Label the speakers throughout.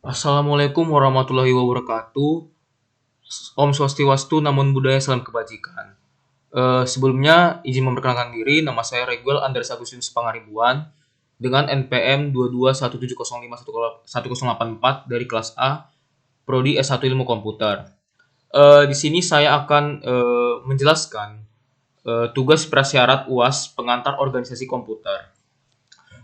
Speaker 1: Assalamualaikum warahmatullahi wabarakatuh. Om Swastiwastu, Namun Budaya, Salam Kebajikan. Sebelumnya, izin memperkenalkan diri, nama saya Reguel Andres Agustinus Pangaribuan dengan NPM 221705184 dari kelas A, Prodi S1 Ilmu Komputer. Di sini saya akan menjelaskan tugas prasyarat UAS pengantar organisasi komputer.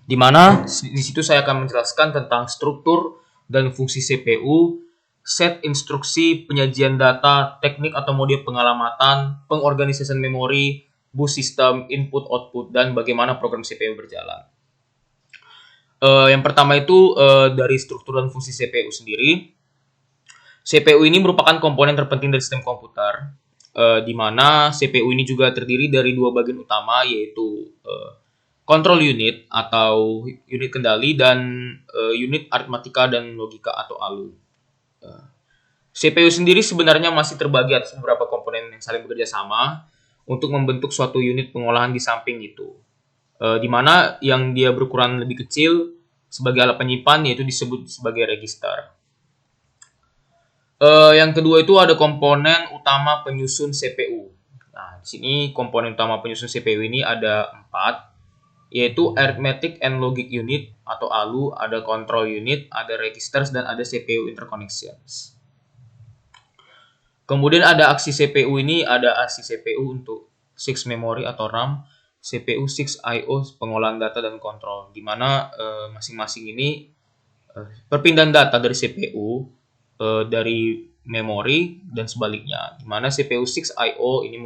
Speaker 1: Di mana di situ saya akan menjelaskan tentang struktur dan fungsi CPU, set instruksi, penyajian data, teknik atau mode pengalamatan, pengorganisasian memori, bus sistem, input-output, dan bagaimana program CPU berjalan. Yang pertama itu dari struktur dan fungsi CPU sendiri. CPU ini merupakan komponen terpenting dari sistem komputer, di mana CPU ini juga terdiri dari dua bagian utama, yaitu control unit atau unit kendali dan unit aritmatika dan logika atau ALU. CPU sendiri sebenarnya masih terbagi atas beberapa komponen yang saling bekerja sama untuk membentuk suatu unit pengolahan di samping itu. Di mana yang dia berukuran lebih kecil sebagai alat penyimpan yaitu disebut sebagai register. Yang kedua itu ada komponen utama penyusun CPU. Nah, di sini komponen utama penyusun CPU ini ada 4, yaitu Arithmetic and Logic Unit atau ALU, ada Control Unit, ada Registers, dan ada CPU Interconnections. Kemudian ada aksi CPU ini, ada aksi CPU untuk 6 memory atau RAM, CPU 6 I/O pengolahan data dan kontrol, di mana masing-masing ini perpindahan data dari CPU dari memori dan sebaliknya, di mana CPU 6 I/O ini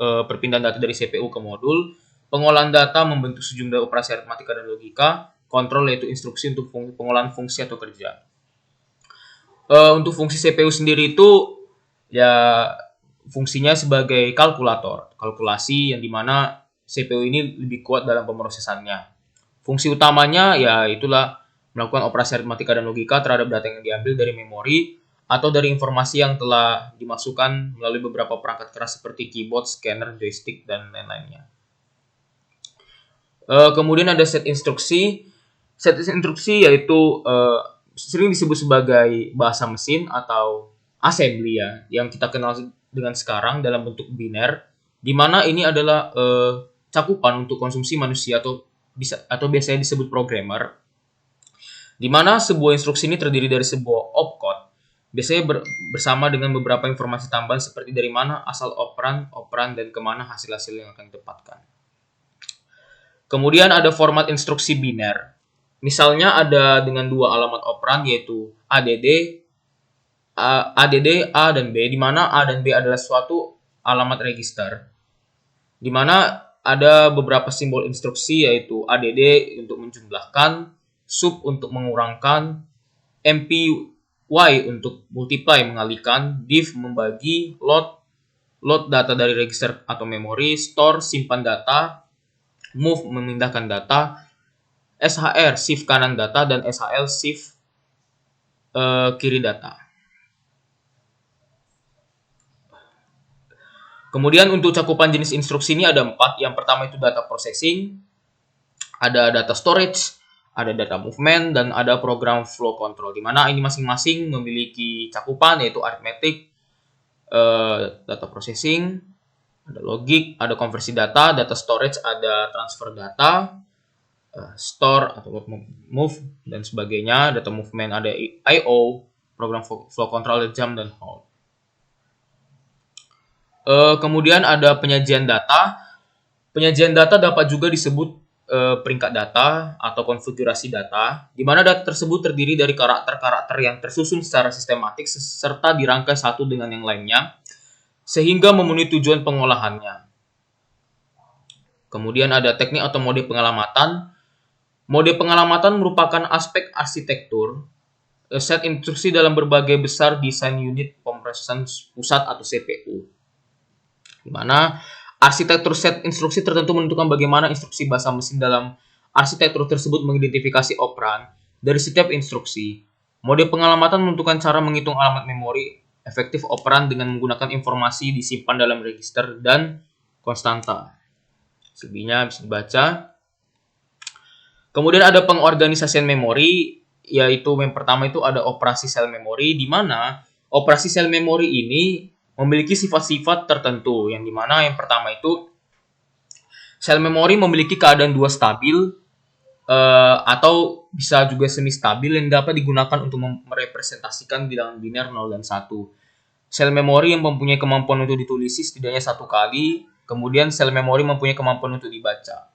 Speaker 1: perpindahan data dari CPU ke modul, pengolahan data membentuk sejumlah operasi aritmatika dan logika, kontrol yaitu instruksi untuk pengolahan fungsi atau kerja. Untuk fungsi CPU sendiri itu ya fungsinya sebagai kalkulator, kalkulasi yang dimana CPU ini lebih kuat dalam pemrosesannya. Fungsi utamanya ya itulah melakukan operasi aritmatika dan logika terhadap data yang diambil dari memori atau dari informasi yang telah dimasukkan melalui beberapa perangkat keras seperti keyboard, scanner, joystick, dan lain-lainnya. Kemudian ada set instruksi. Set instruksi yaitu sering disebut sebagai bahasa mesin atau assembly ya, yang kita kenal dengan sekarang dalam bentuk biner, di mana ini adalah cakupan untuk konsumsi manusia atau biasanya disebut programmer, di mana sebuah instruksi ini terdiri dari sebuah opcode, biasanya bersama dengan beberapa informasi tambahan seperti dari mana asal operan, dan kemana hasil-hasil yang akan ditempatkan. Kemudian ada format instruksi biner. Misalnya ada dengan dua alamat operan yaitu ADD, A dan B, di mana A dan B adalah suatu alamat register. Di mana ada beberapa simbol instruksi yaitu ADD untuk menjumlahkan, sub untuk mengurangkan, MPY untuk multiply mengalihkan, div membagi, load data dari register atau memori, store simpan data, move memindahkan data, SHR shift kanan data, dan SHL shift kiri data. Kemudian untuk cakupan jenis instruksi ini ada 4. Yang pertama itu data processing, ada data storage, ada data movement, dan ada program flow control, di mana ini masing-masing memiliki cakupan yaitu arithmetic, data processing, ada logic, ada konversi data, data storage, ada transfer data, store atau move dan sebagainya, data movement ada I/O, program flow control, jump dan hold. Kemudian ada penyajian data. Penyajian data dapat juga disebut peringkat data atau konfigurasi data, di mana data tersebut terdiri dari karakter-karakter yang tersusun secara sistematik serta dirangkai satu dengan yang lainnya, sehingga memenuhi tujuan pengolahannya. Kemudian ada teknik atau mode pengalamatan. Mode pengalamatan merupakan aspek arsitektur set instruksi dalam berbagai besar desain unit pemrosesan pusat atau CPU, di mana arsitektur set instruksi tertentu menentukan bagaimana instruksi bahasa mesin dalam arsitektur tersebut mengidentifikasi operan dari setiap instruksi. Mode pengalamatan menentukan cara menghitung alamat memori efektif operan dengan menggunakan informasi disimpan dalam register dan konstanta. Selebihnya bisa dibaca. Kemudian ada pengorganisasian memori, yaitu yang pertama itu ada operasi sel memori, di mana operasi sel memori ini memiliki sifat-sifat tertentu, yang dimana yang pertama itu sel memori memiliki keadaan dua stabil atau bisa juga semi stabil yang dapat digunakan untuk merepresentasikan bilangan biner 0 dan 1. Sel memori yang mempunyai kemampuan untuk ditulisi setidaknya satu kali, kemudian sel memori mempunyai kemampuan untuk dibaca.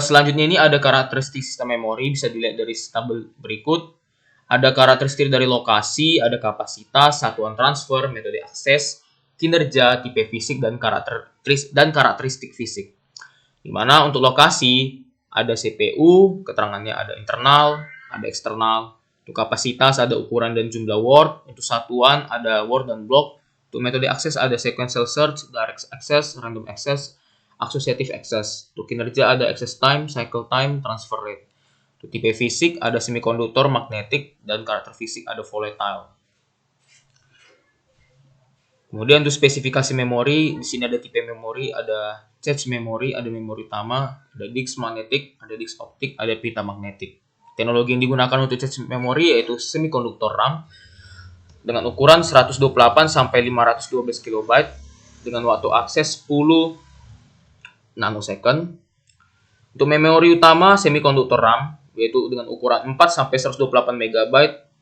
Speaker 1: Selanjutnya ini ada karakteristik sistem memori, bisa dilihat dari tabel berikut. Ada karakteristik dari lokasi, ada kapasitas, satuan transfer, metode akses, kinerja, tipe fisik, dan karakteristik fisik. Di mana untuk lokasi ada CPU, keterangannya ada internal, ada eksternal. Untuk kapasitas ada ukuran dan jumlah word. Untuk satuan ada word dan block. Untuk metode akses ada sequential search, direct access, random access, associative access. Untuk kinerja ada access time, cycle time, transfer rate. Untuk tipe fisik ada semikonduktor, magnetik, dan karakter fisik ada volatile. Kemudian untuk spesifikasi memori, di sini ada tipe memori, ada cache memori, ada memori utama, ada disk magnetik, ada disk optik, ada pita magnetik. Teknologi yang digunakan untuk cache memori yaitu semikonduktor RAM dengan ukuran 128 sampai 512 KB dengan waktu akses 10 nanosecond. Untuk memori utama semikonduktor RAM yaitu dengan ukuran 4 sampai 128 MB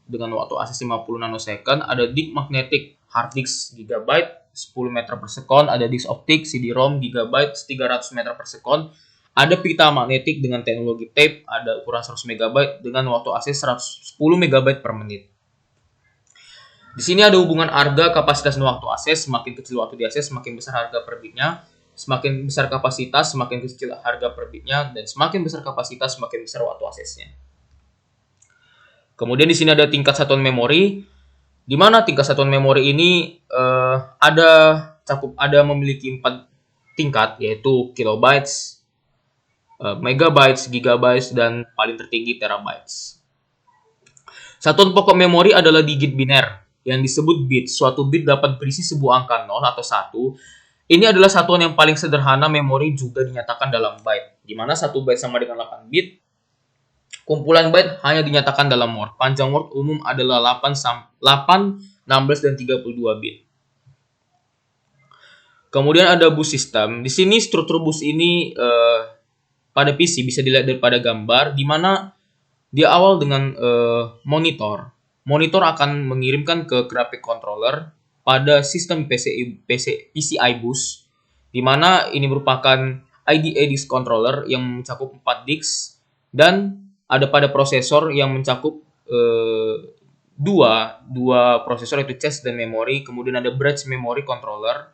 Speaker 1: dengan waktu akses 50 nanosecond. Ada disk magnetik hard disk GB 10 meter per sekon, ada disk optik CD-ROM GB 300 meter per sekon. Ada pita magnetik dengan teknologi tape, ada ukuran 100 MB dengan waktu akses 110 MB per menit. Di sini ada hubungan harga, kapasitas, dan waktu akses. Semakin kecil waktu diakses, semakin besar harga per bitnya. Semakin besar kapasitas, semakin kecil harga per bitnya. Dan semakin besar kapasitas, semakin besar waktu aksesnya. Kemudian di sini ada tingkat satuan memori, di mana tingkat satuan memori ini ada memiliki 4 tingkat, yaitu kilobytes, megabytes, gigabytes, dan paling tertinggi terabytes. Satuan pokok memori adalah digit biner yang disebut bit. Suatu bit dapat berisi sebuah angka 0 atau 1. Ini adalah satuan yang paling sederhana memori, juga dinyatakan dalam byte, di mana 1 byte sama dengan 8 bit. Kumpulan byte hanya dinyatakan dalam word. Panjang word umum adalah 8, 16, dan 32 bit. Kemudian ada bus system. Di sini struktur bus ini pada PC bisa dilihat daripada gambar, di mana dia awal dengan monitor. Monitor akan mengirimkan ke graphic controller pada sistem PCI bus, di mana ini merupakan IDE disk controller yang mencakup 4 disk, dan ada pada prosesor yang mencakup dua prosesor, yaitu cache dan memory. Kemudian ada bridge memory controller,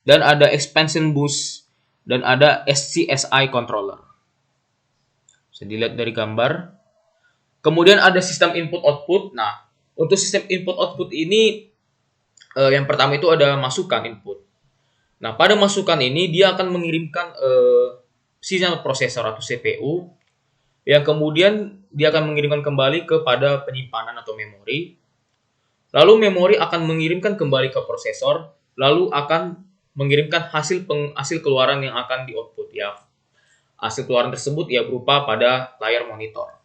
Speaker 1: dan ada expansion bus, dan ada SCSI controller. Bisa dilihat dari gambar. Kemudian ada sistem input output. Nah, untuk sistem input output ini yang pertama itu ada masukan input. Nah, pada masukan ini dia akan mengirimkan sinyal prosesor atau CPU, yang kemudian dia akan mengirimkan kembali kepada penyimpanan atau memori. Lalu memori akan mengirimkan kembali ke prosesor, lalu akan mengirimkan hasil keluaran yang akan di output, ya. Hasil keluaran tersebut ya berupa pada layar monitor.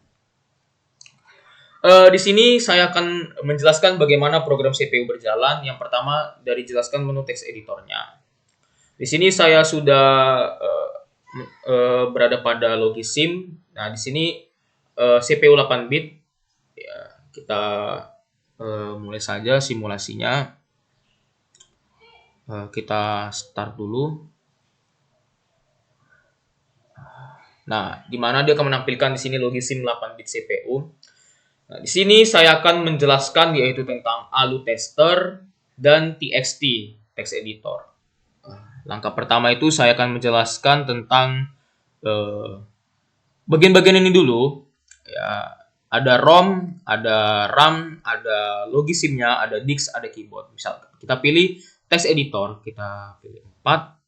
Speaker 1: Di sini saya akan menjelaskan bagaimana program CPU berjalan. Yang pertama dari jelaskan menu text editornya. Di sini saya sudah berada pada Logisim. Nah, di sini CPU 8 bit. Ya, kita mulai saja simulasinya. Kita start dulu. Nah, di mana dia akan menampilkan di sini Logisim 8 bit CPU. Nah, di sini saya akan menjelaskan yaitu tentang ALU tester dan TXT text editor. Langkah pertama itu saya akan menjelaskan tentang bagian-bagian ini dulu. Ya, ada ROM, ada RAM, ada Logisimnya, ada disk, ada keyboard. Misalkan kita pilih text editor, kita pilih 4.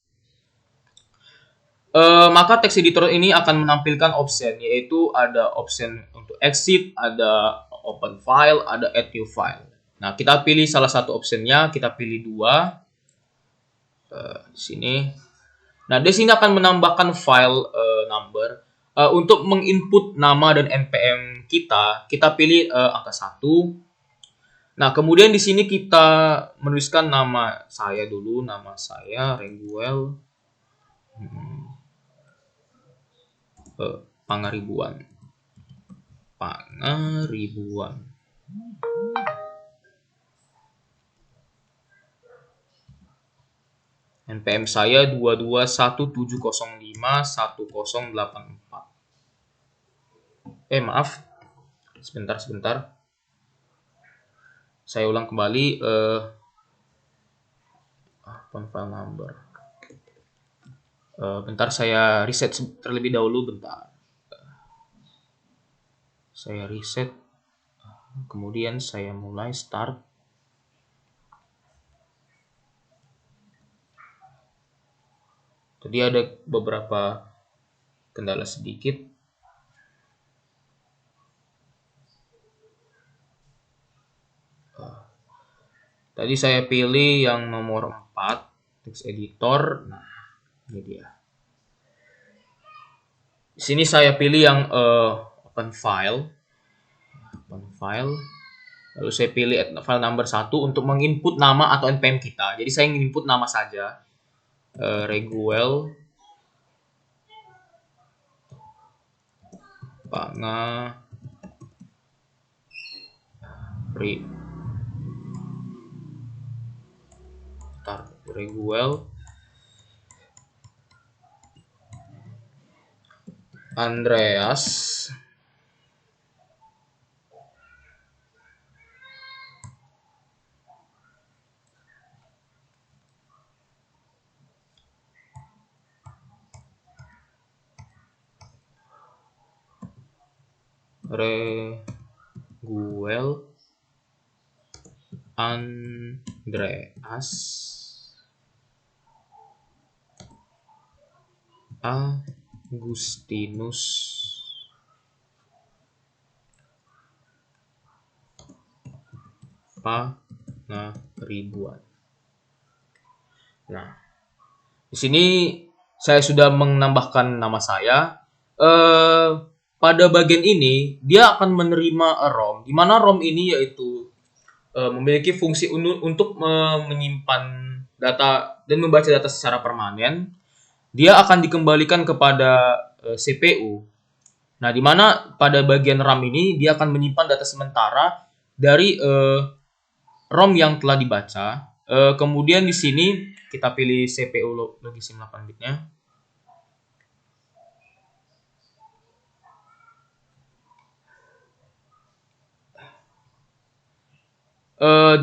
Speaker 1: Maka text editor ini akan menampilkan option, yaitu ada option untuk exit, ada open file, ada add new file. Nah, kita pilih salah satu optionnya, kita pilih 2. Sini. Nah, di sini akan menambahkan file number. Untuk menginput nama dan npm kita pilih angka 1. Nah, kemudian di sini kita menuliskan nama saya dulu, nama saya Reguel Pangaribuan. Pangaribuan. NPM saya 221705108. Maaf. Sebentar. Saya ulang kembali file number. Bentar, saya reset terlebih dahulu, bentar. Saya reset. Kemudian saya mulai start. Tadi ada beberapa kendala sedikit. Tadi saya pilih yang nomor 4, text editor. Nah, ini dia. Di sini saya pilih yang open file. Lalu saya pilih file number 1 untuk menginput nama atau npm kita. Jadi saya menginput nama saja. Reguel Reguel Andreas Agustinus Pangaribuan. Nah, di sini saya sudah menambahkan nama saya. Pada bagian ini dia akan menerima ROM, di mana ROM ini yaitu memiliki fungsi untuk menyimpan data dan membaca data secara permanen. Dia akan dikembalikan kepada CPU. Nah, di mana pada bagian RAM ini dia akan menyimpan data sementara dari ROM yang telah dibaca. Kemudian di sini kita pilih CPU Logisim 8 bitnya.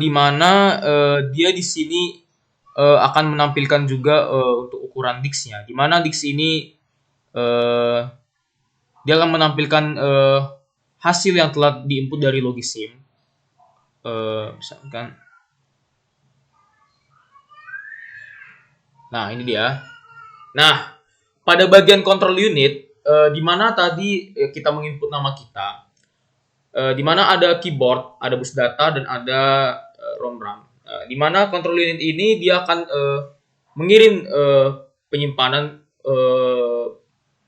Speaker 1: Di mana dia di sini akan menampilkan juga untuk ukuran disknya. Di mana disk ini dia akan menampilkan hasil yang telah diinput dari Logisim. Misalkan. Nah, ini dia. Nah, pada bagian control unit, di mana tadi kita menginput nama kita, di mana ada keyboard, ada bus data, dan ada ROM-RAM. Di mana control unit ini dia akan mengirim penyimpanan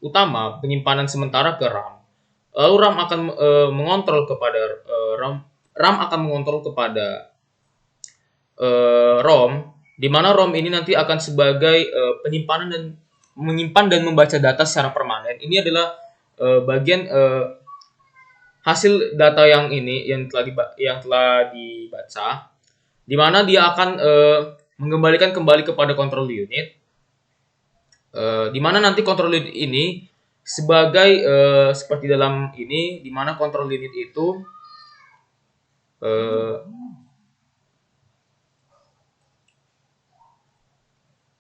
Speaker 1: utama, penyimpanan sementara ke RAM. Lalu RAM akan mengontrol kepada RAM akan mengontrol kepada ROM, di mana ROM ini nanti akan sebagai penyimpanan dan menyimpan dan membaca data secara permanen. Ini adalah bagian hasil data yang telah dibaca, di mana dia akan mengembalikan kembali kepada control unit, di mana nanti control unit ini sebagai seperti dalam ini, di mana control unit itu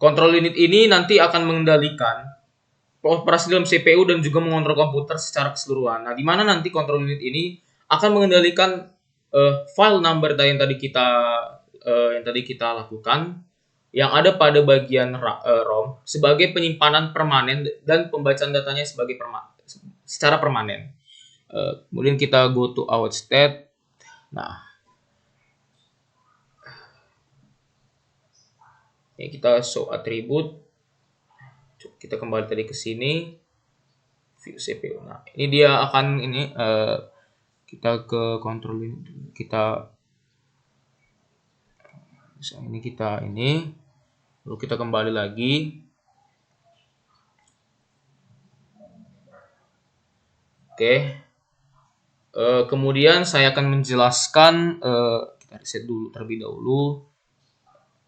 Speaker 1: kontrol unit ini nanti akan mengendalikan operasi dalam CPU dan juga mengontrol komputer secara keseluruhan. Nah, di mana nanti kontrol unit ini akan mengendalikan file number yang tadi kita lakukan, yang ada pada bagian ROM sebagai penyimpanan permanen dan pembacaan datanya secara permanen. Kemudian kita go to out state. Nah, ya, kita show attribute. Kita kembali tadi ke sini. view CPU. Nah, ini dia akan ini kita ke kontrol ini. Kita lalu kita kembali lagi. Oke. Kemudian saya akan menjelaskan, kita reset dulu terlebih dahulu.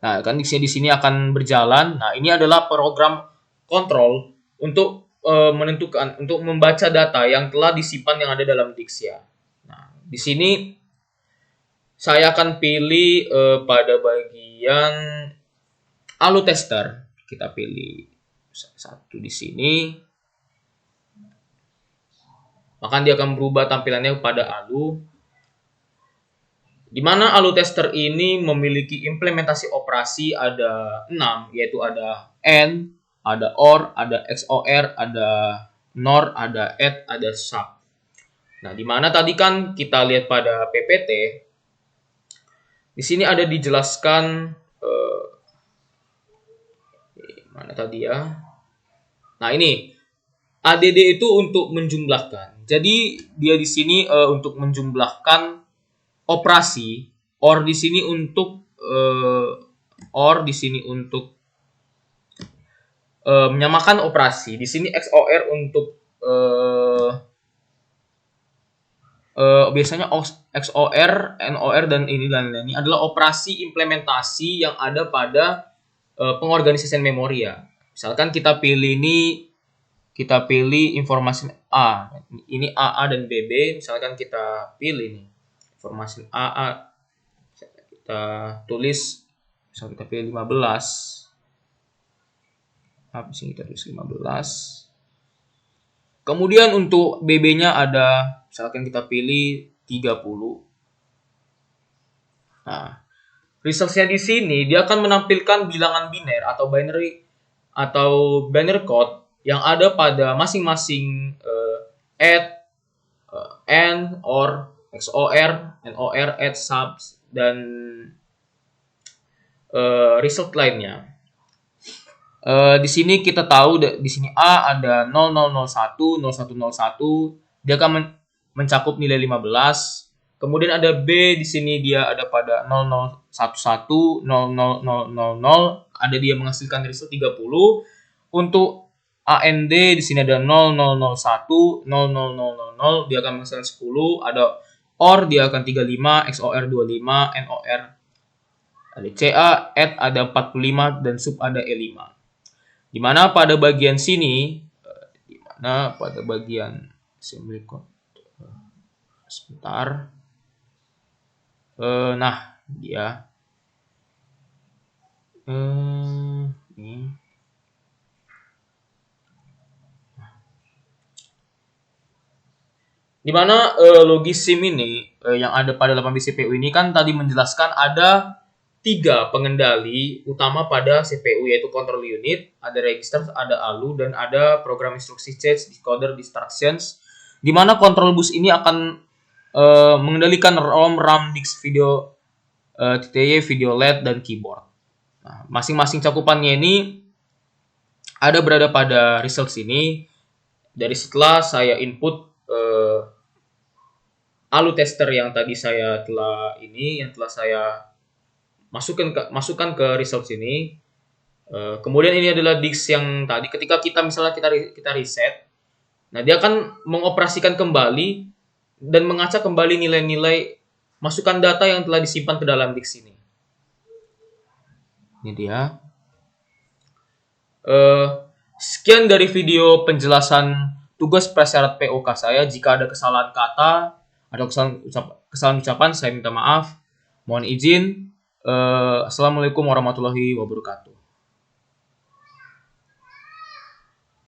Speaker 1: Nah, kan di sini akan berjalan. Nah, ini adalah program kontrol untuk menentukan, untuk membaca data yang telah disimpan yang ada dalam Dixia. Nah, di sini saya akan pilih pada bagian ALU tester. Kita pilih satu di sini. Maka dia akan berubah tampilannya kepada ALU. Di mana ALU tester ini memiliki implementasi operasi ada 6, yaitu ada AND, ada OR, ada XOR, ada NOR, ada ADD, ada SUB. Nah, di mana tadi kan kita lihat pada PPT, di sini ada dijelaskan mana tadi ya? Nah, ini ADD itu untuk menjumlahkan. Jadi dia di sini untuk menjumlahkan operasi, OR di sini untuk menyamakan operasi. Di sini XOR untuk biasanya XOR, NOR dan ini adalah operasi implementasi yang ada pada pengorganisasian memori ya. Misalkan kita pilih informasi A. Ini AA dan BB, misalkan kita pilih nih. Informasi AA kita tulis, misalnya kita pilih 15. Apa sih, kita tulis 15. Kemudian untuk BB-nya ada, misalkan kita pilih 30. Nah, results-nya di sini dia akan menampilkan bilangan biner atau binary code yang ada pada masing-masing add, AND, OR, XOR, NOR, ADD, SUB, dan result lainnya. Di sini kita tahu di sini A ada 0001, 0101, dia akan mencakup nilai 15. Kemudian ada B di sini dia ada pada 0011, 00000, ada dia menghasilkan result 30. Untuk AND di sini ada 0001, 00000, dia akan menghasilkan 10. Ada OR dia akan 35, XOR 25, NOR ada CA, ADD ada 45 dan SUB ada E5. Di mana pada bagian sini, assembly code, sebentar. Nah, dia ini. Di mana logis SIM ini yang ada pada 8-bit CPU ini kan tadi menjelaskan ada 3 pengendali utama pada CPU, yaitu control unit, ada register, ada ALU, dan ada program instruksi change, decoder, instructions. Di mana control bus ini akan mengendalikan ROM, RAM, disk video, TTY, video LED, dan keyboard. Nah, masing-masing cakupannya ini ada berada pada results ini. Dari setelah saya input ALU tester yang tadi saya telah saya masukkan ke results ini. Kemudian ini adalah disk yang tadi ketika kita reset, nah dia akan mengoperasikan kembali dan mengacak kembali nilai-nilai masukan data yang telah disimpan ke dalam disk ini. Ini dia. Sekian dari video penjelasan tugas prasyarat POK saya. Jika ada kesalahan kata atau kesalahan ucapan, saya minta maaf. Mohon izin. Assalamualaikum warahmatullahi wabarakatuh.